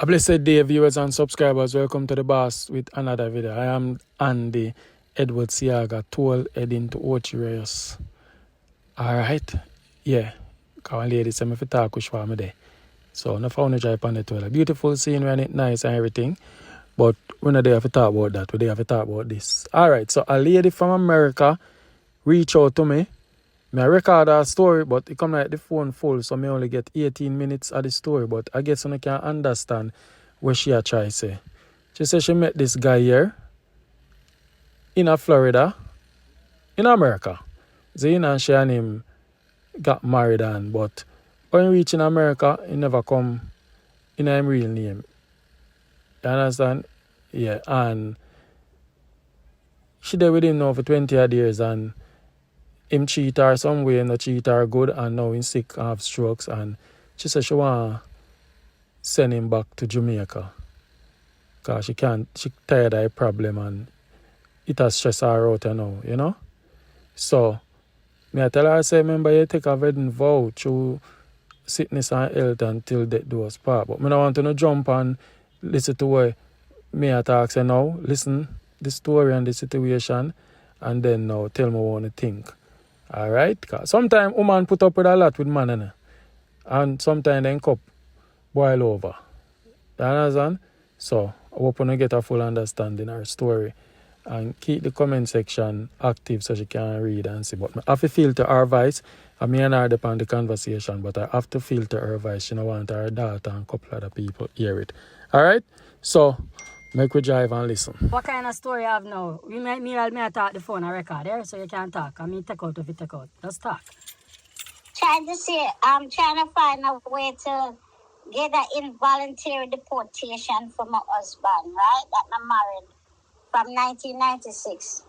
A blessed day, viewers and subscribers. Welcome to the boss with another video. I am Andy Edward Siaga, toll heading to Ochireus. Alright? Yeah. Because one lady said me to talk with me there. So, I found a drive on the toll. A beautiful scene, when it nice and everything. But we're not there to talk about that. We're there to talk about this. Alright, so a lady from America reached out to me. I record her story, but it come like the phone full, so I only get 18 minutes of the story. But I guess I can understand what she a try to say. She said she met this guy here in Florida, in America. Zayn and she and him got married, but when he reach in America, he never come in him real name. You understand? Yeah, and she there with him now for 20 odd years, and him cheat her some way, no cheat her good, and now he's sick and have strokes, and she said she want to send him back to Jamaica because she tired of the problem and it has stressed her out now, you know. So me I tell her, I say, remember you take a wedding vow through sickness and health until death do us part. But me don't want to no jump and listen to what me I talk, say now, listen the story and the situation, and then now tell me what you think. Alright? Because sometimes woman put up with a lot with man, and sometimes then cup boil over. You understand? So I hope you get a full understanding of her story. And keep the comment section active so she can read and see. But I have to filter her voice. I mean, I heard upon the conversation, but I have to filter her voice. She don't want her daughter and a couple other people hear it. Alright? So make we drive and listen. What kind of story you have now? Me I talk the phone and record there, so you can talk. I mean, take out if you take out. Just talk. Trying to see, I'm trying to find a way to get an involuntary deportation for my husband, right? That I'm married from 1996.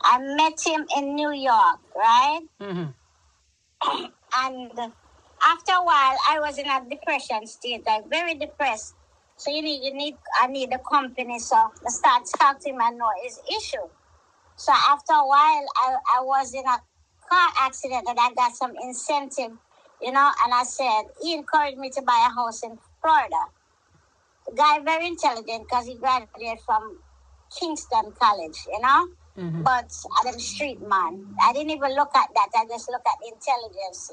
I met him in New York, right? Mm-hmm. And after a while, I was in a depression state, like very depressed. So I need a company, so I start talking to him and know his issue. So after a while, I was in a car accident and I got some incentive, you know, and I said, he encouraged me to buy a house in Florida. The guy very intelligent because he graduated from Kingston College, you know, but I'm a street man. I didn't even look at that. I just look at intelligence.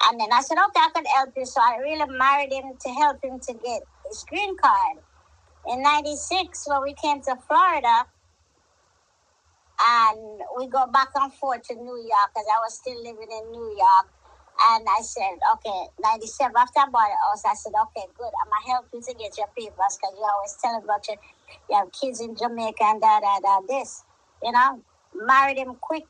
And then I said, okay, I could help you. So I really married him to help him to get his green card. In 96, when we came to Florida, and we go back and forth to New York, because I was still living in New York. And I said, okay, 97, after I bought the house, I said, okay, good, I'm going to help you to get your papers, because you always tell about you have kids in Jamaica and this. You know, married him quick.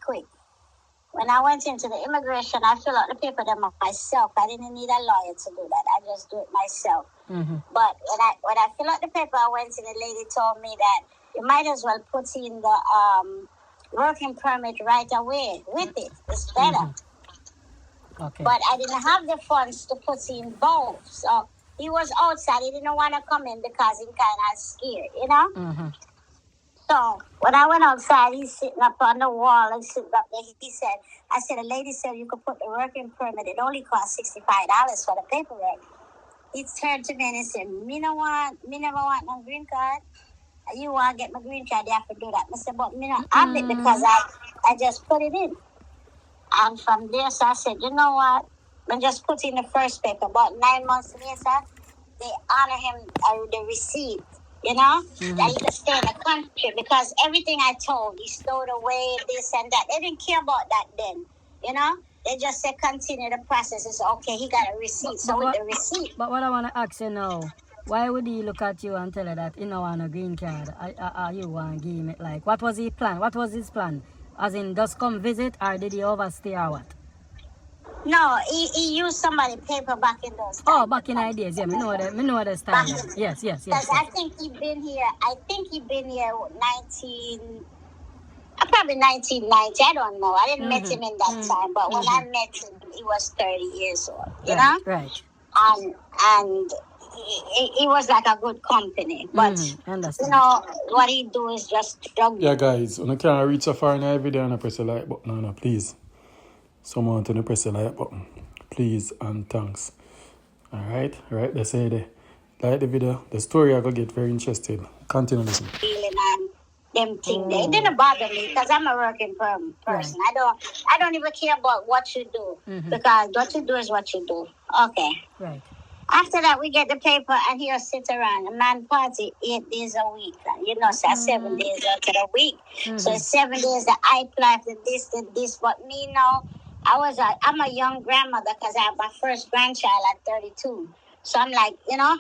When I went into the immigration, I filled out the paper them myself. I didn't need a lawyer to do that. I just do it myself. Mm-hmm. But when I filled out the paper, I went to the lady told me that you might as well put in the working permit right away with it. It's better. Mm-hmm. Okay. But I didn't have the funds to put in both. So he was outside. He didn't want to come in because he kind of scared, you know? Mm-hmm. So when I went outside, he's sitting up on the wall and sitting up there. I said, the lady said you could put the working permit. It only costs $65 for the paperwork. He turned to me and he said, me never want no green card. You want to get my green card, you have to do that. I said, but me not have it because I just put it in. And from there, so I said, you know what? I just put in the first paper. About 9 months later, they honor him the receipt. You know, that he could stay in the country because everything I told, he stowed away, this and that. They didn't care about that then, you know. They just said continue the process. It's okay, he got a receipt. So with the receipt. But what I want to ask you now, why would he look at you and tell her that he don't want a green card? You want to give him it like, what was his plan? What was his plan? As in, just come visit or did he overstay or what? No, he used somebody paper back in those times. Oh, back in ideas, yeah, me know the style. Yes. Because I think he been here 1990. I don't know. I didn't meet him in that time, but when I met him, he was 30 years old, you know? Right. And he was like a good company. But, you know, what he do is just drug. Yeah, guys, when I can't reach so far in the video and I press the like button, no, please. Someone to press the like button. Please and thanks. Alright, they say there. Like the video, the story I could get very interested. Continue listening. Feeling and them thing. It didn't bother me because I'm a working person. Right. I don't even care about what you do because what you do is what you do. Okay. Right. After that, we get the paper and he'll sit around. A man party 8 days a week. You know, so 7 days out of the week. So it's 7 days that I apply for this. But me now, I'm a young grandmother because I have my first grandchild at 32. So I'm like, you know,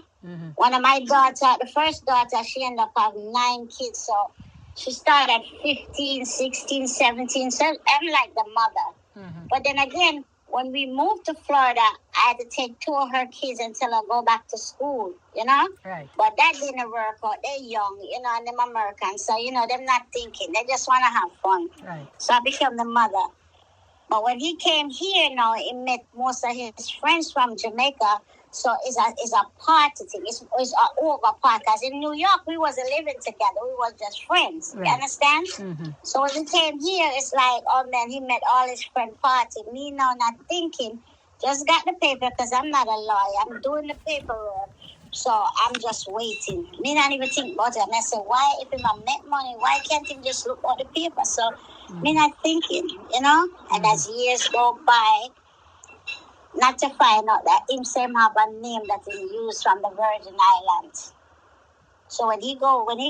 one of my daughter, the first daughter, she ended up having 9 kids. So she started at 15, 16, 17. So I'm like the mother. But then again, when we moved to Florida, I had to take 2 of her kids until I go back to school, you know? Right. But that didn't work out. They're young, you know, and them Americans. So, you know, they're not thinking. They just want to have fun. Right. So I became the mother. But when he came here now, he met most of his friends from Jamaica. So it's a party thing. It's an over party. Because in New York, we wasn't living together. We was just friends. Right. You understand? So when he came here, it's like, oh man, he met all his friend party. Me now not thinking. Just got the paper because I'm not a lawyer. I'm doing the paperwork. So I'm just waiting. Me not even think about it. And I said, why, if he make money, why can't he just look at the paper? So me not thinking, you know? And as years go by, not to find out that him same have a name that he used from the Virgin Islands. So when he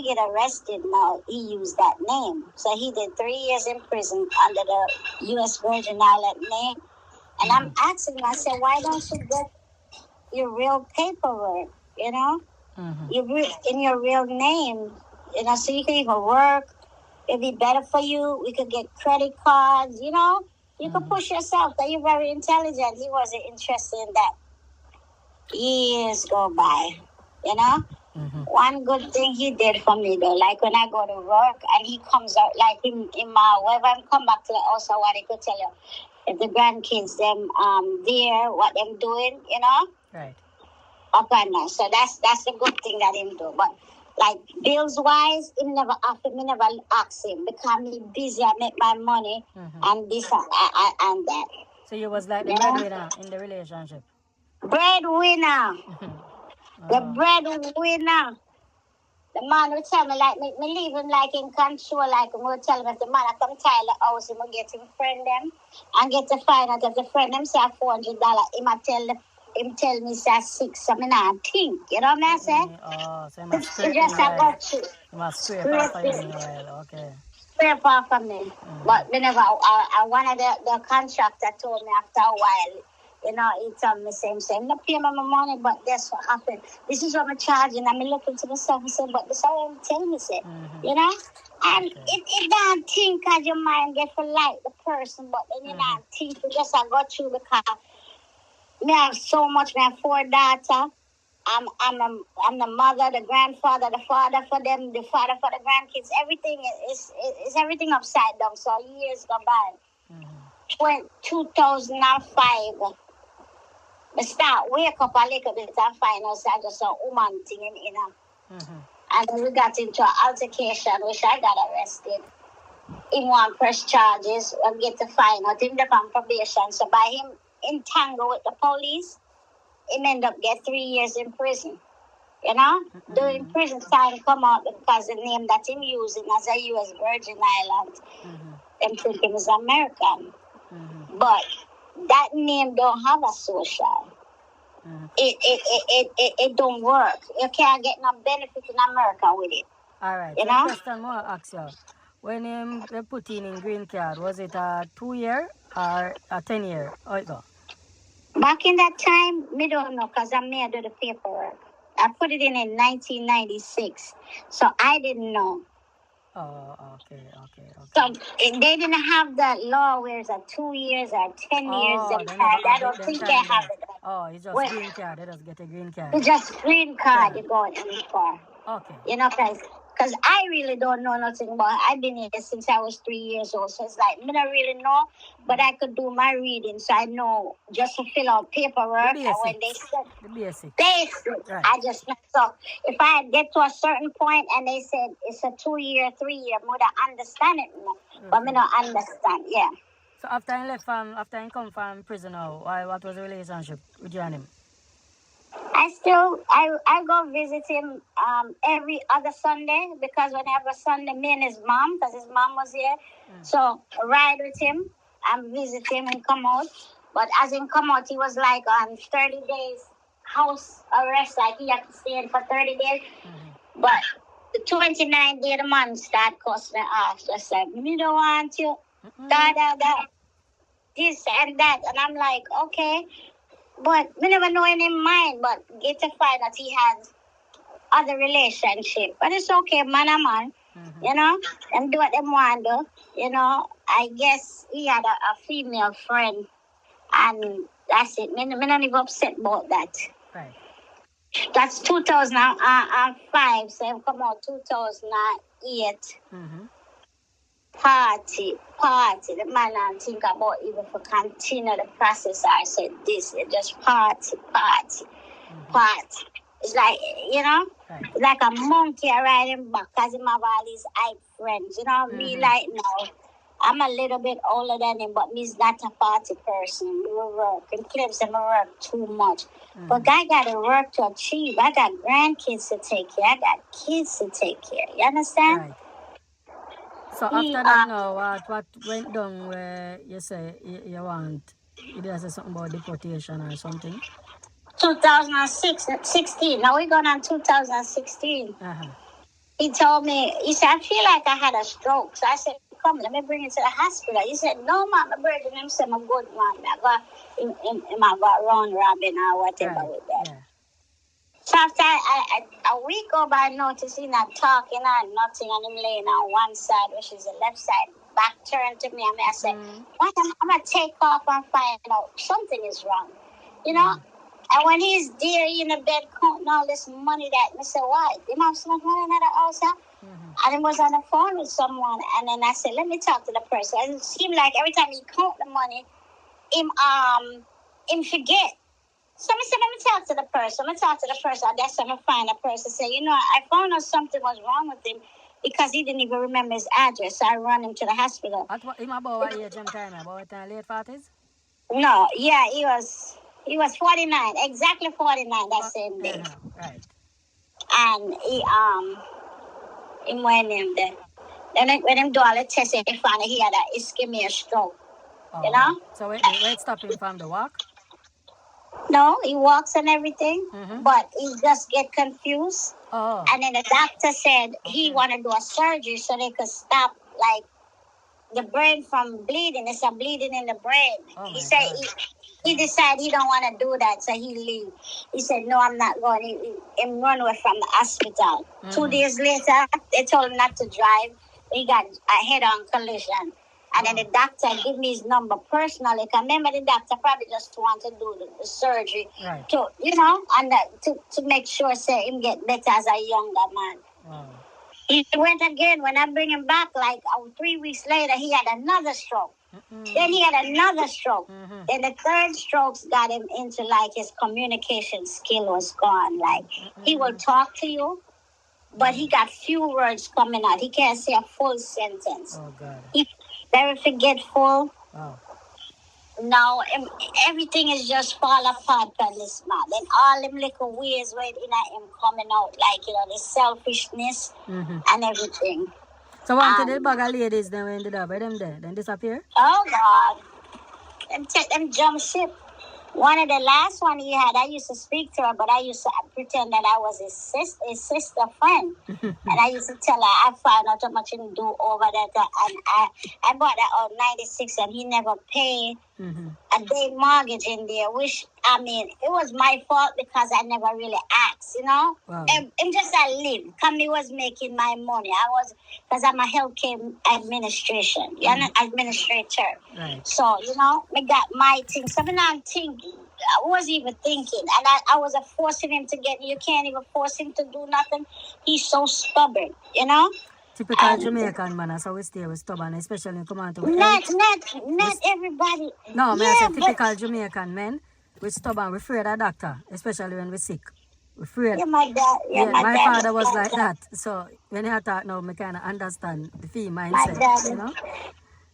get arrested now, he used that name. So he did 3 years in prison under the U.S. Virgin Island name. And I'm asking him, I said, why don't you get your real paperwork, you know? In your real name, you know, so you can even work. It'd be better for you. We could get credit cards, you know? You could push yourself, that you're very intelligent. He wasn't interested in that. Years go by, you know? One good thing he did for me, though, like when I go to work and he comes out, like in my, whenever I come back to the house, I want to tell you, if the grandkids, them there, what them doing, you know? Right. Up and down. So that's the good thing that him do. But like bills wise, him never offered me, never ask him because me busy, I make my money and this and that. So you was like the breadwinner in the relationship? Breadwinner. The breadwinner. The man will tell me like me leave him like in control, like him will tell me if the man I come tile the house, him will get him friend them and get to find out if the friend them say $400, him tell me say 6, so me not think, you know what I'm saying? Oh, so he must scrape He just got you. He must scrape off of you meanwhile, okay. Scrape off of me. But whenever one of the contractor told me after a while, you know, he told me same, no pay me my money, but that's what happened. This is what I'm charging. I'm looking to myself and say, but this is what I'm telling me, say, you know? And it don't think as your mind get for like the person, but then you don't think you just go through because me have so much, me have 4 daughters. I'm the mother, the grandfather, the father for them, the father for the grandkids. Everything is everything upside down. So years go by. 2005. I start wake up a little bit and find out I just a woman thing in her. And then we got into an altercation, which I got arrested. Him want press charges and get to find out him on probation. So by him entangled with the police, he ended up get 3 years in prison. You know? During prison time come out because the name that him using as a U.S. Virgin Islands, them think him is American. But that name don't have a social. It don't work. You can't get no benefit in America with it. All right. You So know? question more ask you. When they put in green card, was it a 2-year or a 10-year? How it go? Back in that time, me don't know because I may do the paperwork. I put it in 1996. So I didn't know. Oh, okay. So they didn't have that law where it's 2 years or 10 years. I don't think they have it. Oh, it's just green card. They just get a green card. It's just green card you go in for. Okay. You know, because I really don't know nothing about it. I've been here since I was 3 years old. So it's like, I don't really know, but I could do my reading. So I know just to fill out paperwork. The and when they said the basic. Right. I just know. So if I get to a certain point and they said it's a 2-year, 3-year, I would understand it. But I don't understand, yeah. So after he come from prison now, what was the relationship with you and him? I go visit him every other Sunday because whenever Sunday, me and his mom, because his mom was here, so ride with him and visit him and come out. But as in come out, he was like on 30 days house arrest, like he had to stay in for 30 days. But the 29th day, the man start cussing off, just like, me don't want you, this and that. And I'm like, okay. But we never know in his mind, but get to find that he has other relationship. But it's okay, man a man, you know, and do what they want to do. You know, I guess he had a female friend, and that's it. Me not even upset about that. Right. That's 2005, so it come out 2008. Party. The man and think about even for continue the process. I said this, it just party. It's like, you know, like a monkey riding back because him have all these hype friends. You know, me like now, I'm a little bit older than him, but me's not a party person. We work and clips and work too much. But I got to work to achieve. I got grandkids to take care. I got kids to take care. You understand? Right. So after that now, what went down where you say you want, you did say something about deportation or something? 2016. Now we're going on 2016. He told me, he said, I feel like I had a stroke. So I said, come, let me bring you to the hospital. He said, no, man, I'm breaking him. Said, I'm a good man. I got round robin or whatever with that. Yeah. So after a week go by, I noticed he not talking or nothing, and him laying on one side, which is the left side, back turned to me. And I said, what? I'm going to take off and find out something is wrong. You know? And when he's there in the bed counting all this money that, I said, why? You have so much money in the house, huh? And he was on the phone with someone. And then I said, let me talk to the person. And it seemed like every time he count the money, him forget. So I said, let me talk to the person. And that's when I find a person. Say, you know, I found out something was wrong with him because he didn't even remember his address. So I run him to the hospital. At what, him about what age time? About late 40s? No, yeah, he was 49, exactly 49 that same day. Right. And he went in there. Then when him do all the tests, he found he had a ischemic stroke. You know? So wait stop him from the walk? No, he walks and everything, but he just get confused. And then the doctor said he want to do a surgery so they could stop, like, the brain from bleeding. It's a bleeding in the brain. He said he decided he don't want to do that, so he leave. He said, no, I'm not going. He run away from the hospital. 2 days later, they told him not to drive. He got a head-on collision. And then the doctor gave me his number personally. Because remember, the doctor probably just want to do the surgery to, you know, and to make sure, say, him get better as a younger man. He went again. When I bring him back, like 3 weeks later, he had another stroke. Then he had another stroke. Then the third stroke got him into, like, his communication skill was gone. Like, he will talk to you, but he got few words coming out. He can't say a full sentence. Oh, God. He very forgetful. Wow. Now, everything is just fall apart on this man. Then all them little ways where him coming out, like, you know, the selfishness and everything. So one of the bag of ladies then ended up by them there, then disappear? Oh, God. Them jump ship. One of the last one he had, I used to speak to her, but I used to pretend that I was his sister friend. And I used to tell her, I found out how much he do over that. And I bought that out 96 and he never paid a day mortgage in there, which, I mean, it was my fault because I never really asked, you know. Wow. And just I live. Company was making my money. Because I'm a healthcare administration, administrator. Right. So, you know, I got my thing. So I'm thinking, I wasn't even thinking. And I was forcing him to get, you can't even force him to do nothing. He's so stubborn, you know. Typical Jamaican man, so we stay with stubborn, especially when you come out to Not everybody. No, I say typical Jamaican men, we stubborn, we afraid of doctor, especially when we're sick. We're afraid. Yeah, my dad. My father was like that. So when you talk now, I kind of understand the fee mindset, you know?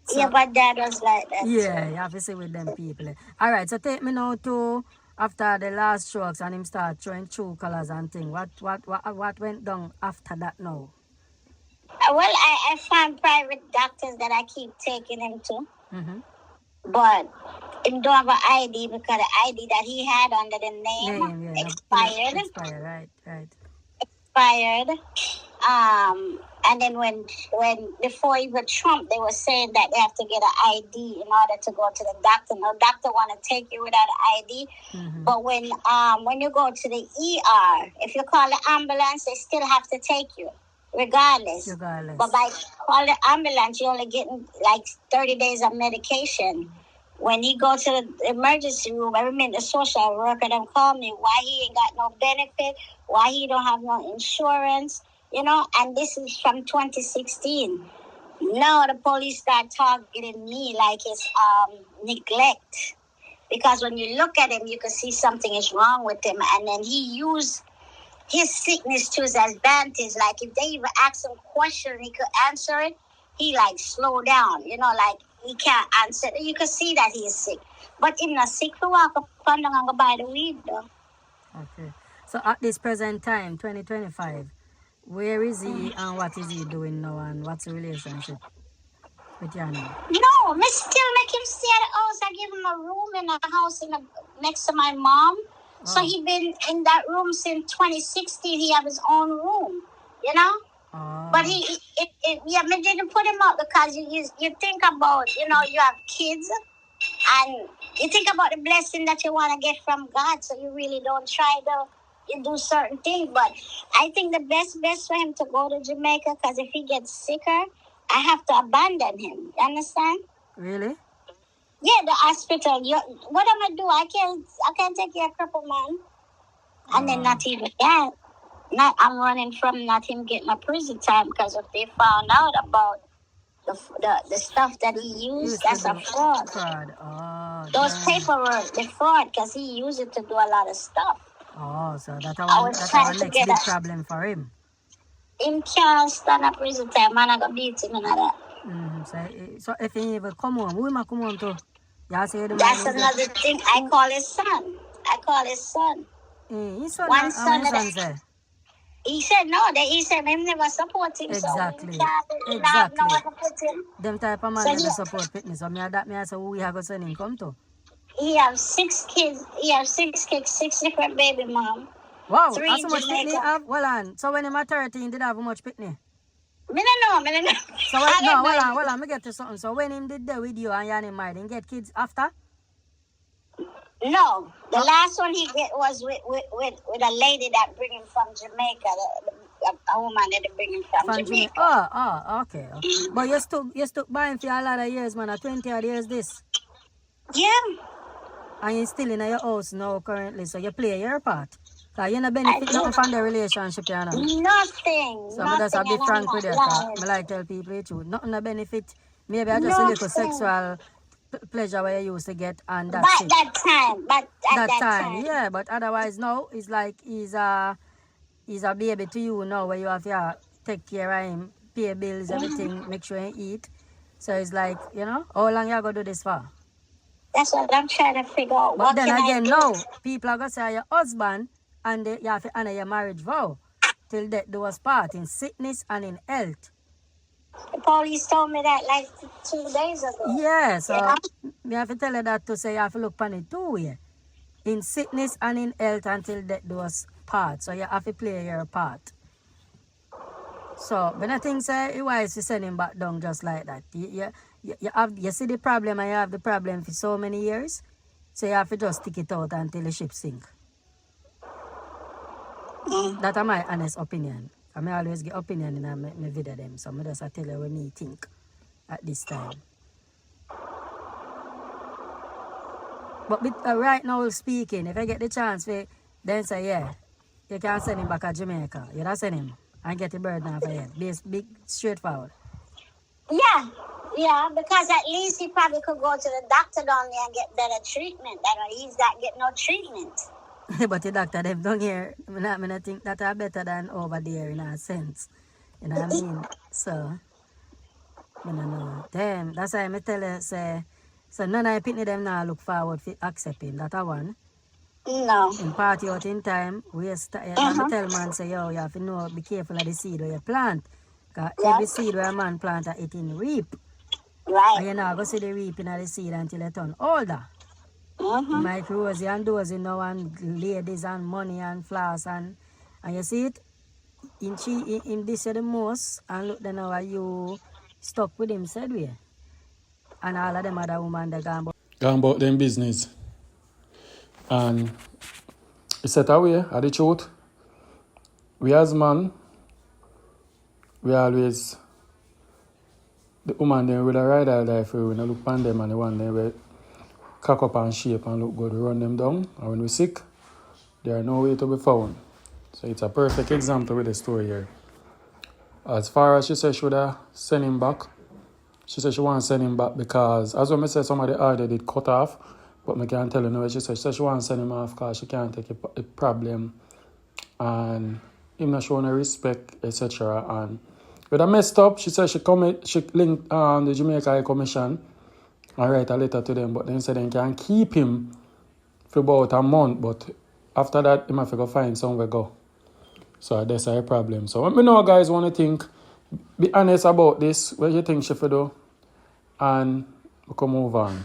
So, my dad was like that. Yeah, you have to say with them people. All right, so take me now to after the last strokes and him start showing true colors and thing, what went down after that now? Well, I find private doctors that I keep taking him to. Mm-hmm. But him don't have an ID because the ID that he had under the name expired. Expired, right. Expired. And then when before even Trump, they were saying that they have to get an ID in order to go to the doctor. No doctor want to take you without an ID. Mm-hmm. But when you go to the ER, if you call the ambulance, they still have to take you, regardless. But by calling the ambulance, you're only getting like 30 days of medication. When he go to the emergency room, every minute the social worker them call me why he ain't got no benefit, why he don't have no insurance, you know. And this is from 2016. Now the police start targeting me like it's neglect, because when you look at him, you can see something is wrong with him, and then he used his sickness to his advantage. Like if they even ask him a question, he could answer it. He like slow down, you know, like he can't answer. You can see that he is sick, but he's not sick for walk up and down and go buy the weed though. Okay. So at this present time, 2025, where is he and what is he doing now and what's the relationship with you now? No, me still make him stay at the house. I give him a room in a house next to my mom. Oh. So he been in that room since 2016. He have his own room, you know. Oh. But me didn't put him up because you think about, you know, you have kids and you think about the blessing that you want to get from God. So you really don't try to do certain things. But I think the best for him to go to Jamaica, because if he gets sicker, I have to abandon him. You understand? Really? Yeah, the hospital. What am I do? I can't take care of a crippled man. And then not even that. I'm running from not him getting a prison time, because if they found out about the stuff that he used, that's a fraud. Oh, those paperwork, the fraud, because he used it to do a lot of stuff. Oh, so that's our next big problem for him. Him can't stand up prison time, man. I got beat him and all that. So if he ever come home, who might come home to? That's another thing. I call his son. His son. One son. Say? He said no. He said him never support him. Exactly. So Exactly. him. Them type of man never support fitness. So me I say who we have to send him come to? He have 6 kids. 6 different baby mom. Wow, that's how much pitney he have? Well on. So when he was 13, did he have much pitney? Me don't know. So hold on, me get to something. So when him did that with you and you and him married, he get kids after? No. The last one he get was with a lady that bring him from Jamaica. A woman that bring him from Jamaica. Oh, okay. But you stuck by him for a lot of years, man. 20 odd years this. Yeah. And you're still in your house now currently, so you play your part. So you don't benefit nothing from the relationship, you know? Nothing. So I just be frank with you. I like tell people the truth. Nothing to benefit. Maybe I just a little sexual pleasure where you used to get, and that's it. But at that time. Yeah, but otherwise now, it's like he's a baby to you now, where you have to take care of him, pay bills, everything, make sure you eat. So it's like, you know, how long you going to do this for? That's what I'm trying to figure out. But then again, no, people are going to say your husband, and you have to honor your marriage vow till death do us part, in sickness and in health. The police told me that like 2 days ago. Yeah, so me have to tell you that to say you have to look on it too, yeah. In sickness and in health until death do us part. So you have to play your part. So, but I think say it wise to send him back down just like that. You see the problem and you have the problem for so many years. So you have to just stick it out until the ship sink. That's my honest opinion. I always get opinion in my video them. So I just tell you what me think at this time. But right now speaking, if I get the chance, then say yeah, you can send him back to Jamaica. You don't send him and get the bird now for you. Big straightforward. Yeah, because at least he probably could go to the doctor down there and get better treatment. He's not getting no treatment. But the doctor them down here, I think that are better than over there in a sense. You know what I mean? So, I don't know. Damn, that's why I tell you, say, so none of the people them now look forward to accepting that one. No. In party out in time, we tell man say, yo, you have to know, be careful of the seed where you plant. Because every seed where a man plant, it in reap. Right. And you're not going to see the reaping of the seed until it turn older. Mike Rosie and Dozy now and ladies and money and flowers and you see it? In this the most and look then how you stuck with him said we. And all of them other women they gone about them business. And it's set away at the truth. We as man, we always the woman then with a ride or die for we look upon them and the one then we cock up and shape and look good, we run them down. And when we're sick, there are no way to be found. So it's a perfect example with the story here. As far as she said she would have sent him back, she said she wants to send him back because, as when I said, some of the order did cut off, but I can't tell you now. She said she wants to send him off because she can't take a problem and him not showing her respect, etc. And with a messed up, she said she linked the Jamaica High Commission and write a letter to them, but then said they can keep him for about a month, but after that, he might have to go find somewhere go. So that's a problem. So let me know, guys, want to think. Be honest about this. What do you think she should do? And we can move on.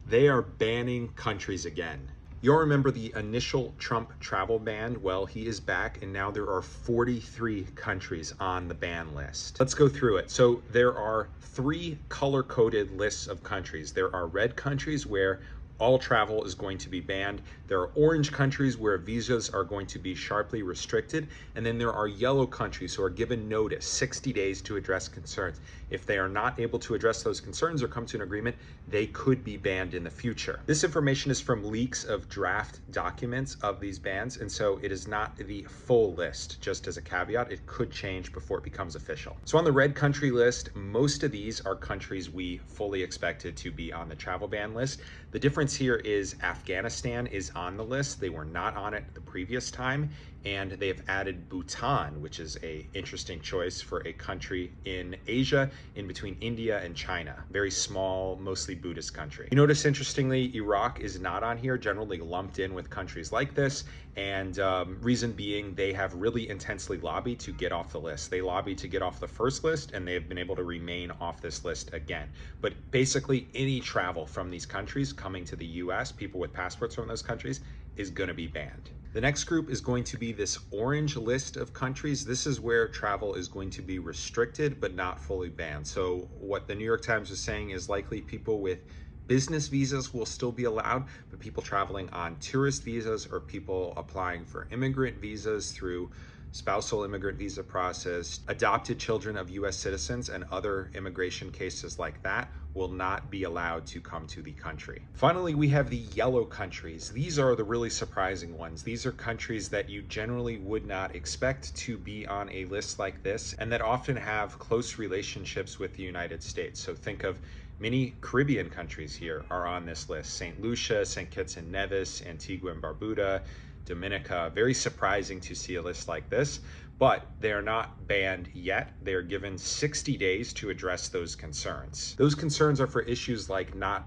They are banning countries again. You'll remember the initial Trump travel ban. Well, he is back, and now there are 43 countries on the ban list. Let's go through it. So there are 3 color-coded lists of countries. There are red countries where all travel is going to be banned. There are orange countries where visas are going to be sharply restricted. And then there are yellow countries who are given notice, 60 days to address concerns. If they are not able to address those concerns or come to an agreement, they could be banned in the future. This information is from leaks of draft documents of these bans. And so it is not the full list, just as a caveat. It could change before it becomes official. So on the red country list, most of these are countries we fully expected to be on the travel ban list. The difference here is Afghanistan is on the list. They were not on it the previous time, and they have added Bhutan, which is a interesting choice for a country in Asia in between India and China. Very small, mostly Buddhist country. You notice, interestingly, Iraq is not on here, generally lumped in with countries like this, and reason being they have really intensely lobbied to get off the list. They lobbied to get off the first list, and they have been able to remain off this list again. But basically any travel from these countries coming to the US, people with passports from those countries, is going to be banned. The next group is going to be this orange list of countries. This is where travel is going to be restricted but not fully banned. So what the New York Times is saying is likely people with business visas will still be allowed, but people traveling on tourist visas or people applying for immigrant visas through spousal immigrant visa process, adopted children of US citizens and other immigration cases like that will not be allowed to come to the country. Finally, we have the yellow countries. These are the really surprising ones. These are countries that you generally would not expect to be on a list like this and that often have close relationships with the United States. So think of many Caribbean countries here are on this list. St. Lucia, St. Kitts and Nevis, Antigua and Barbuda, Dominica. Very surprising to see a list like this, but they are not banned yet. They are given 60 days to address those concerns. Those concerns are for issues like not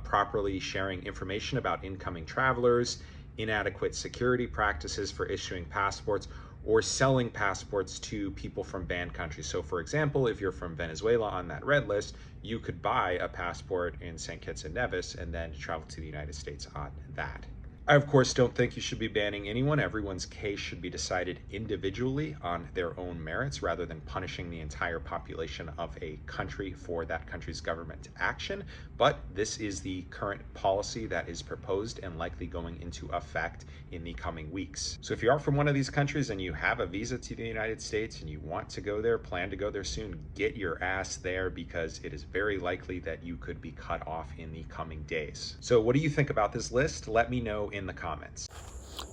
properly sharing information about incoming travelers, inadequate security practices for issuing passports, or selling passports to people from banned countries. So for example, if you're from Venezuela on that red list, you could buy a passport in St. Kitts and Nevis and then travel to the United States on that. I, of course, don't think you should be banning anyone. Everyone's case should be decided individually on their own merits rather than punishing the entire population of a country for that country's government action. But this is the current policy that is proposed and likely going into effect in the coming weeks. So if you are from one of these countries and you have a visa to the United States and you want to go there, plan to go there soon, get your ass there because it is very likely that you could be cut off in the coming days. So what do you think about this list? Let me know in the comments.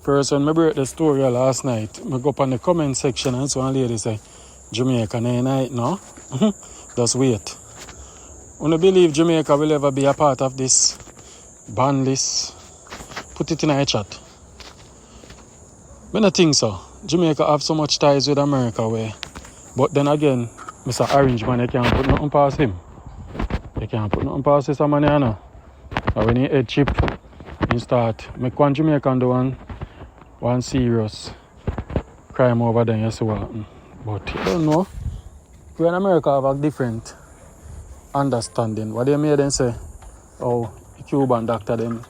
First, when I broke the story last night, I go up on the comment section and so one lady say, Jamaica, night, no? Just wait. When I believe Jamaica will ever be a part of this ban list, put it in a chat. I don't think so. Jamaica have so much ties with America where, but then again, Mr. Orange Man, you can't put nothing past him. You can't put nothing past this man, you know. And when he head chip, me start. Make one Jamaican do one serious crime over there, you see what happen. But you don't know. We in America have a different understanding. What they made them say, oh, the Cuban doctor them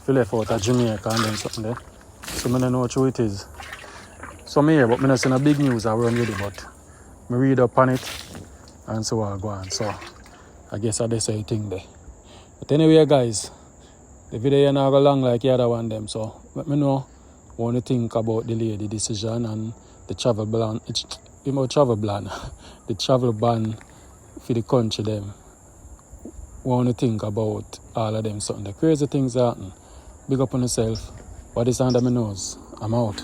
feel left out of Jamaica and then something there. So I don't know what true it is. So me here, but I not see no big news around with it, but I read up on it and so I go on. So I guess I just say thing there. But anyway guys, the video is not go long like the other one them, so let me know what you think about the lady decision and the travel ban. The travel ban for the country them. What you think about all of them something. The crazy things happen. Big up on yourself. What is under my nose? I'm out.